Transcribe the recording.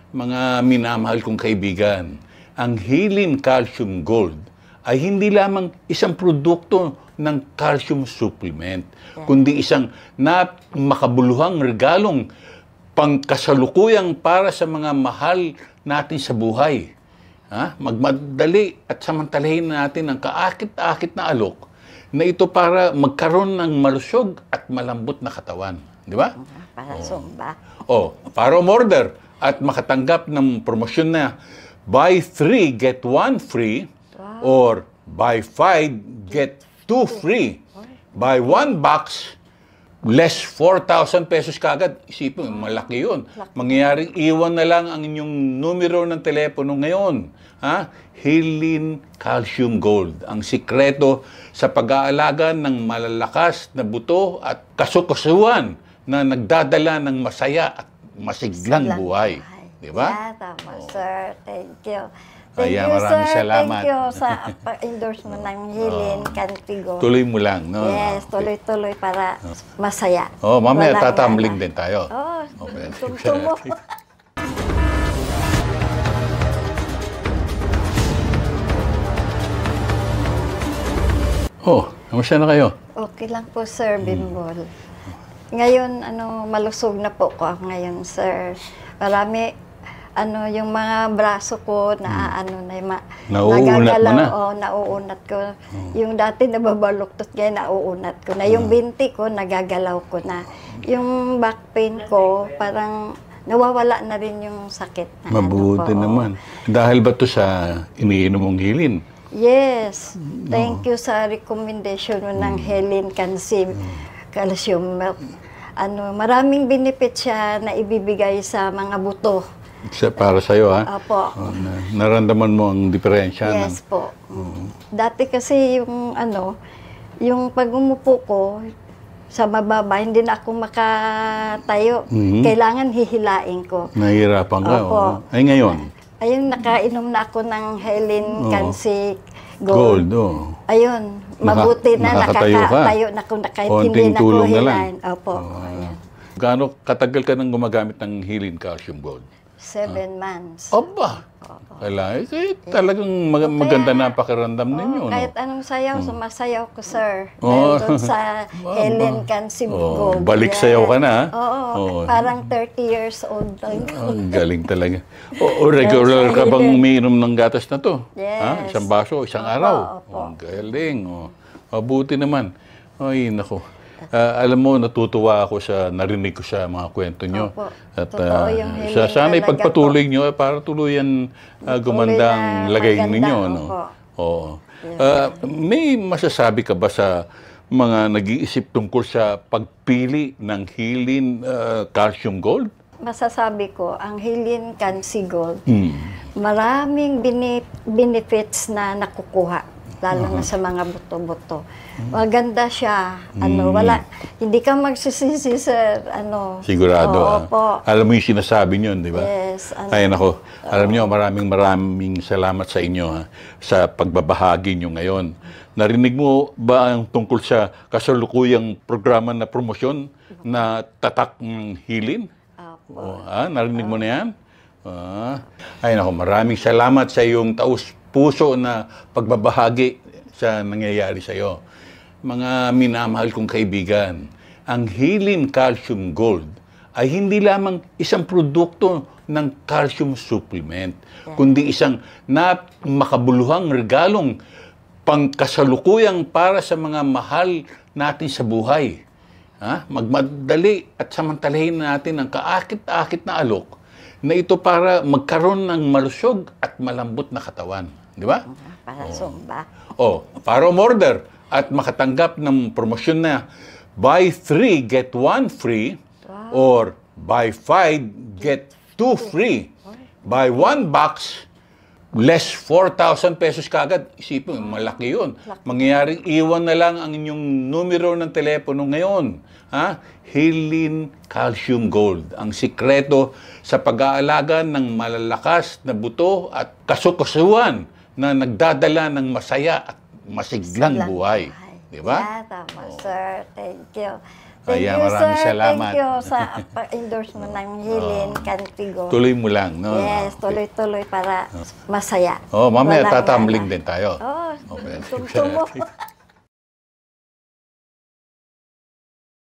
Mga minamahal kong kaibigan, ang Healing Calcium Gold ay hindi lamang isang produkto ng calcium supplement, kundi isang makabuluhang regalong pangkasalukuyang para sa mga mahal natin sa buhay. Magmadali at samantalahin natin ang kaakit-akit na alok na ito para magkaroon ng malusog at malambot na katawan. Di ba? Para sumba. Para umorder at makatanggap ng promosyon na buy 3, get 1 free, or buy 5, get 2 free. Buy 1 box, less 4,000 pesos kagad. Isipin, malaki yun. Mangyayaring iwan na lang ang inyong numero ng telepono ngayon. Healing Calcium Gold. Ang sikreto sa pag-aalaga ng malalakas na buto at kasukasuan na nagdadala ng masaya at masiglang buhay. Di ba? Tama, sir. Thank you. Maraming salamat. Thank you sa endorsement ng Healing Cantigo. Tuloy mo lang, no? Yes, tuloy-tuloy para masaya. Mamaya tatambling din tayo. Okay. Tumtumo. Kamusta na kayo? Okay lang po, Sir Bimbol. Ngayon, malusog na po ko ngayon, sir. Marami, yung mga braso ko na nauunat mo na? Nauunat ko. Yung dati nababaluktot ngayon, nauunat ko na. Yung binti ko, nagagalaw ko na. Yung back pain ko, parang nawawala na rin yung sakit. Mabuti naman. Dahil ba to sa iniinom mong Healing? Yes. Thank you sa recommendation mo ng Healing Calcium Milk. Maraming benefit siya na ibibigay sa mga buto. Para sa'yo, ha? Opo. Naramdaman mo ang diferensya? Yes po. Dati kasi yung pag umupo ko, sa mababa, hindi na ako makatayo. Kailangan hihilain ko. Nahihirapan ka? Opo. Ay, ngayon? Ayun, nakainom na ako ng Healing Cancy Gold. Ayun, mabuti na nakakatayo na ako kahit hindi na ko hilain. Opo. Gaano katagal ka nang gumagamit ng Healing Calcium Gold? 7 months. Aba! Talagang maganda na pakiramdam ninyo. Kahit anong sayaw, sumasayaw ko, sir. Dahil sa Healing Cancy Gold. Balik sayaw ka na, ha? Oo. Parang 30 years old lang. Galing talaga. Regular ka bang umiinom ng gatas na to? Yes. Isang baso, isang araw? Opo. Galing. Mabuti naman. Ay, nako. Alam mo, natutuwa ako sa narinig ko sa mga kwento nyo. Opo. At talaga sana ipagpatuloy nyo para tuluyan gumandang lagay ninyo. May masasabi ka ba sa mga nag-iisip tungkol sa pagpili ng Healing Calcium Gold? Masasabi ko, ang Healing Cancy Gold, maraming benefits na nakukuha. Lalo na sa mga buto-buto. Maganda siya. Hindi ka magsisisi, sir. Sigurado. Alam mo yung sinasabi niyo, di ba? Yes. Ay, nako. Alam niyo, maraming salamat sa inyo sa pagbabahagi niyo ngayon. Narinig mo ba ang tungkol sa kasalukuyang programa na promosyon na tatak ng Healing? Narinig mo na yan? Ay, nako. Maraming salamat sa iyong puso na pagbabahagi sa nangyayari sa iyo. Mga minamahal kong kaibigan, ang Healing Calcium Gold ay hindi lamang isang produkto ng calcium supplement, kundi isang makabuluhang regalong pangkasalukuyang para sa mga mahal natin sa buhay. Magmadali at samantalahin natin ang kaakit-akit na alok na ito para magkaroon ng malusog at malambot na katawan. Di ba? Para sumba. Para umorder at makatanggap ng promosyon na buy 3, get 1 free, or buy 5, get 2 free. Buy 1 box, less 4,000 pesos kagad. Isipin, malaki yun. Mangyayaring iwan na lang ang inyong numero ng telepono ngayon. Healing Calcium Gold. Ang sikreto sa pag-aalaga ng malalakas na buto at kasukasuan na nagdadala ng masaya at masiglang buhay. Di ba? Tama, sir. Thank you. Thank Ayan, you, maraming sir. salamat. Thank you sa endorsement ng Hilin Cantigo. Tuloy mo lang, no? Yes, tuloy-tuloy para masaya. Oh, mamaya Walang tatambling ano. din tayo. Oh, Okay. tumtumo.